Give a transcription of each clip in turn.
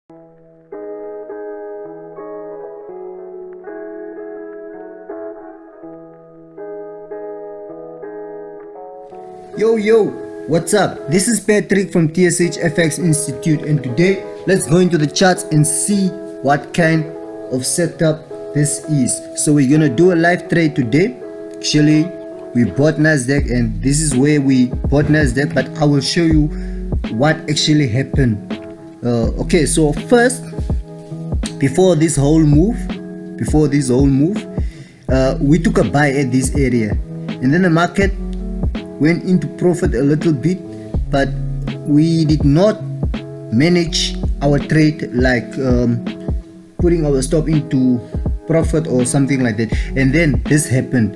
Yo, what's up? This is Patrick from TSH FX Institute, and today let's go into the charts and see what kind of setup this is. So we're gonna do a live trade today. Actually, we bought Nasdaq, and this is where we bought Nasdaq, but I will show you what actually happened. Okay, so first, before this whole move, we took a buy at this area, and then the market went into profit a little bit, but we did not manage our trade like putting our stop into profit or something like that. And then this happened.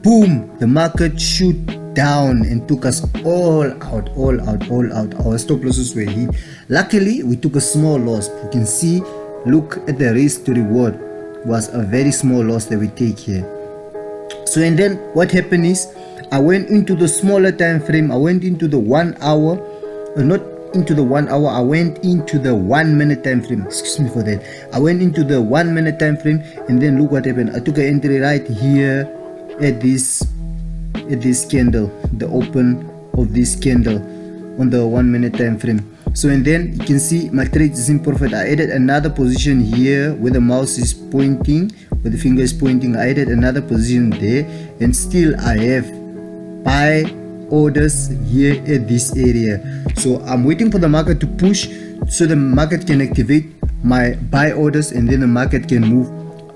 Boom, the market shoot down and took us all out. Our stop losses were hit. Luckily, we took a small loss. You can see, look at the risk to reward was a very small loss that we take here. So, and then what happened is, I went into the smaller time frame. I went into the 1 hour, not into the 1 hour, I went into the 1 minute time frame. Excuse me for that. I went into the 1 minute time frame, and then look what happened. I took an entry right here at this candle, the open of this candle on the 1 minute time frame. So, and then you can see my trade is in profit. I added another position here where the mouse is pointing, where the finger is pointing. I added another position there, and still I have buy orders here at this area. So I'm waiting for the market to push so the market can activate my buy orders, and then the market can move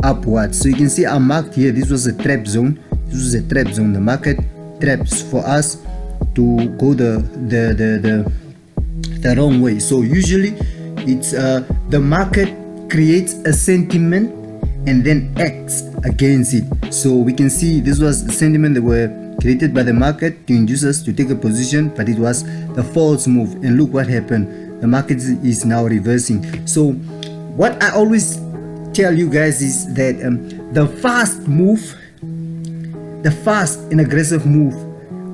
upwards. So you can see I marked here, this was a trap zone. The market traps for us to go the wrong way. So usually it's the market creates a sentiment and then acts against it. So we can see this was the sentiment that were created by the market to induce us to take a position, but it was the false move. And look what happened. The market is now reversing. So what I always tell you guys is that the fast and aggressive move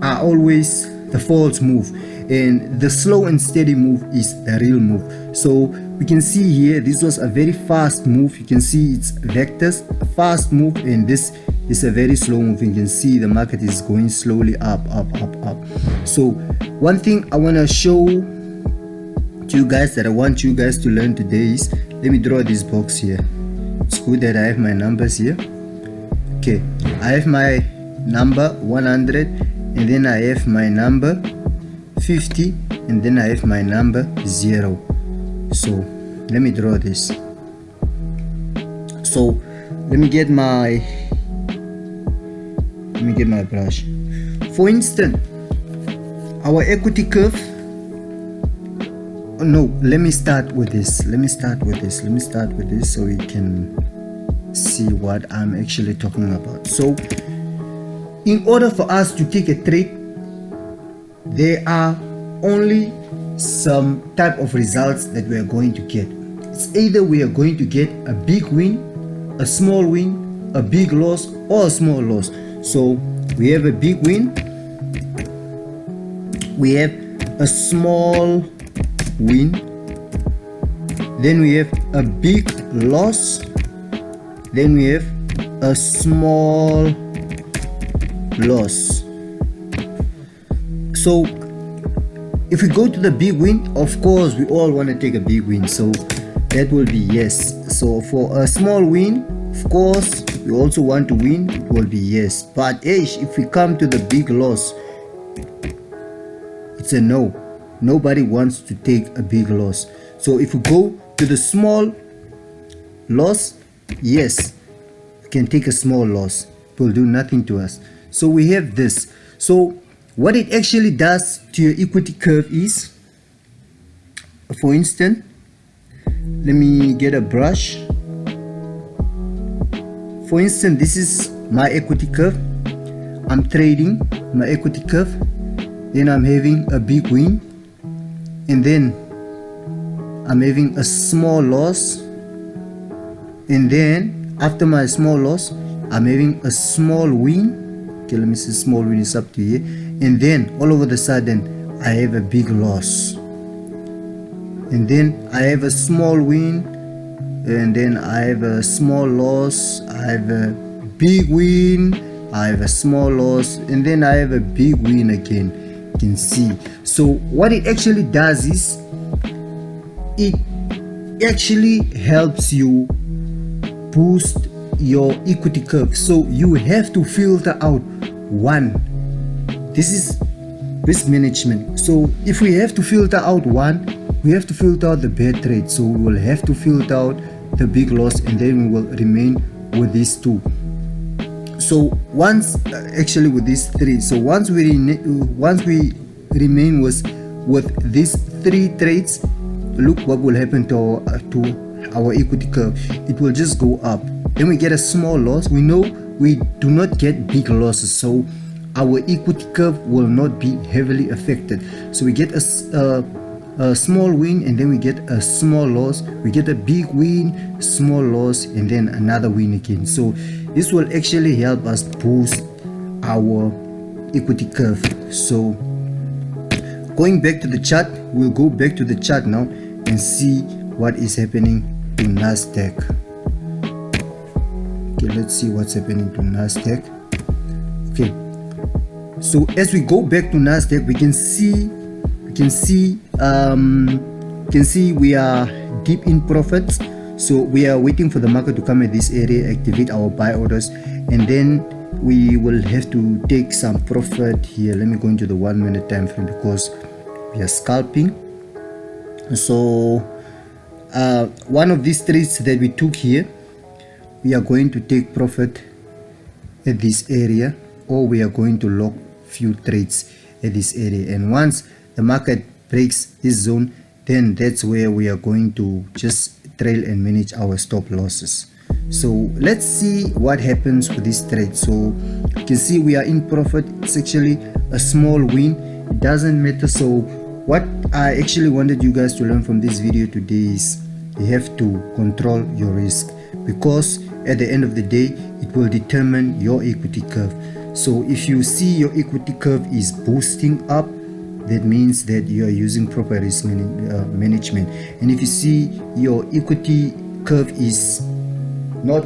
are always the false move, and the slow and steady move is the real move. So we can see here, this was a very fast move. You can see it's vectors, a fast move, and this is a very slow move. You can see the market is going slowly up. So one thing I want to show to you guys that I want you guys to learn today is, let me draw this box here. It's good that I have my numbers here. Okay, I have my number 100, and then I have my number 50, and then I have my number 0. So let me draw this. So let me get my brush. For instance, our equity curve. No, let me start with this so we can see what I'm actually talking about. So in order for us to take a trade, there are only some type of results that we are going to get. It's either we are going to get a big win, a small win, a big loss, or a small loss. So we have a big win, we have a small win, then we have a big loss, then we have a small loss. So if we go to the big win, of course we all want to take a big win, so that will be yes. So for a small win, of course we also want to win, it will be yes. But if we come to the big loss, it's a no. Nobody wants to take a big loss. So if we go to the small loss, yes, we can take a small loss. It will do nothing to us. So we have this. So what it actually does to your equity curve is, for instance, let me get a brush. For instance, this is my equity curve. I'm trading my equity curve, then I'm having a big win, and then I'm having a small loss, and then after my small loss I'm having a small win. Okay, let me see, small win is up to here, and then all over the sudden I have a big loss. and then I have a small win, and then I have a small loss, I have a big win, I have a small loss, and then I have a big win again. You can see. So what it actually does is it actually helps you boost your equity curve. So you have to filter out one. This is risk management. So if we have to filter out one, we have to filter out the bad trade. So we will have to filter out the big loss, and then we will remain with these two. So once actually with these three, so once we remain with these three trades, look what will happen to our equity curve. It will just go up. Then we get a small loss. We know we do not get big losses, so our equity curve will not be heavily affected. So we get a small win, and then we get a small loss. We get a big win, small loss, and then another win again. So this will actually help us boost our equity curve. So going back to the chart, we'll go back to the chart now and see what is happening to Nasdaq. Okay, let's see what's happening to Nasdaq. Okay, so as we go back to Nasdaq, we can see we are deep in profits. So we are waiting for the market to come at this area, activate our buy orders, and then we will have to take some profit here. Let me go into the 1 minute time frame because we are scalping. So one of these trades that we took here, we are going to take profit at this area, or we are going to lock few trades at this area. And once the market breaks this zone, then that's where we are going to just trail and manage our stop losses. So let's see what happens with this trade. So you can see we are in profit. It's actually a small win. It doesn't matter. So what I actually wanted you guys to learn from this video today is you have to control your risk, because at the end of the day it will determine your equity curve. So if you see your equity curve is boosting up, that means that you are using proper risk management. And if you see your equity curve is not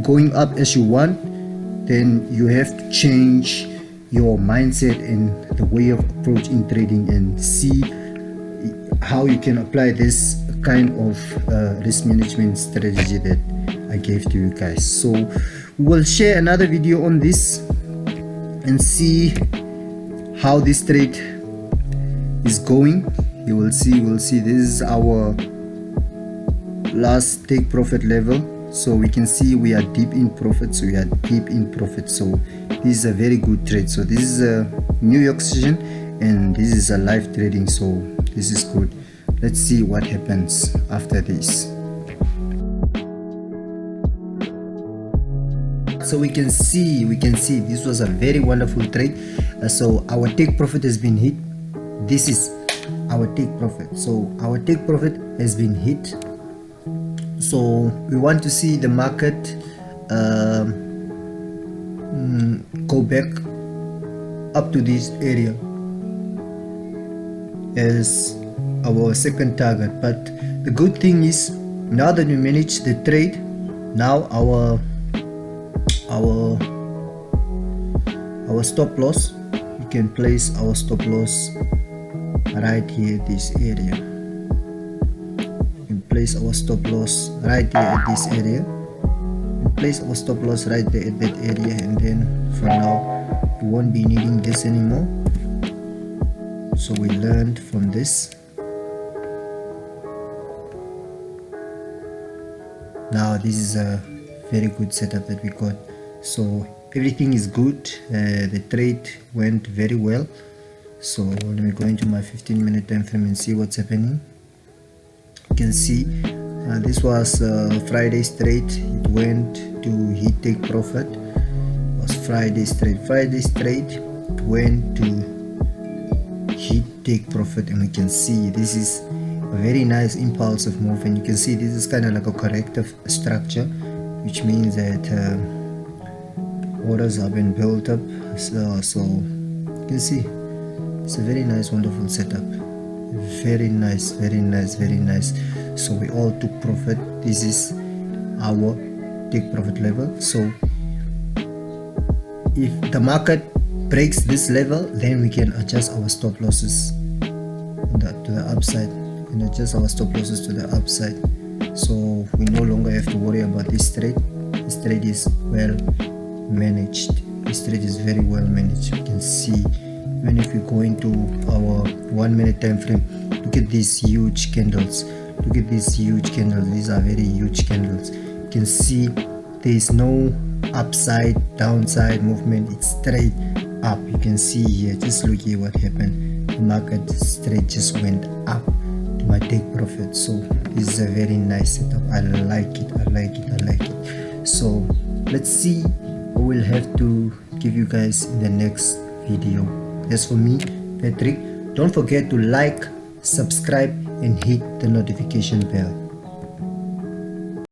going up as you want, then you have to change your mindset and the way of approach in trading, and see how you can apply this kind of risk management strategy that I gave to you guys. So we will share another video on this and see how this trade is going. You will see, this is our last take profit level. So we can see we are deep in profit. So so this is a very good trade. So this is a New York session, and this is a live trading, so this is good. Let's see what happens after this. So we can see this was a very wonderful trade. So our take profit has been hit. This is our take profit. So our take profit has been hit. So we want to see the market go back up to this area as our second target. But the good thing is, now that we manage the trade, now our stop loss, we can place our stop loss right here, this area. We can place our stop loss right here at this area. We place our stop loss right there at that area, and then for now we won't be needing this anymore. So we learned from this. Now this is a very good setup that we got. So everything is good. The trade went very well. So let me go into my 15-minute time frame and see what's happening. You can see this was Friday's trade. It went to hit take profit. It was Friday's trade. It went to hit take profit, and we can see this is a very nice impulsive move. And you can see this is kind of like a corrective structure, which means that orders have been built up. So you can see it's a very nice, wonderful setup. Very nice, very nice, very nice. So we all took profit. This is our take profit level. So if the market breaks this level, then we can adjust our stop losses to the upside. We can adjust our stop losses to the upside. So we no longer have to worry about this trade. This trade is well managed. This trade is very well managed. You can see, even if we go into our 1 minute time frame, look at these huge candles. Look at these huge candles. These are very huge candles. You can see there is no upside downside movement. It's straight up. You can see here, just look here what happened. The market straight just went up to my take profit. So this is a very nice setup. I like it. I like it. I like it. So let's see what we'll have to give you guys in the next video. As for me, Patrick, don't forget to like, subscribe and hit the notification bell.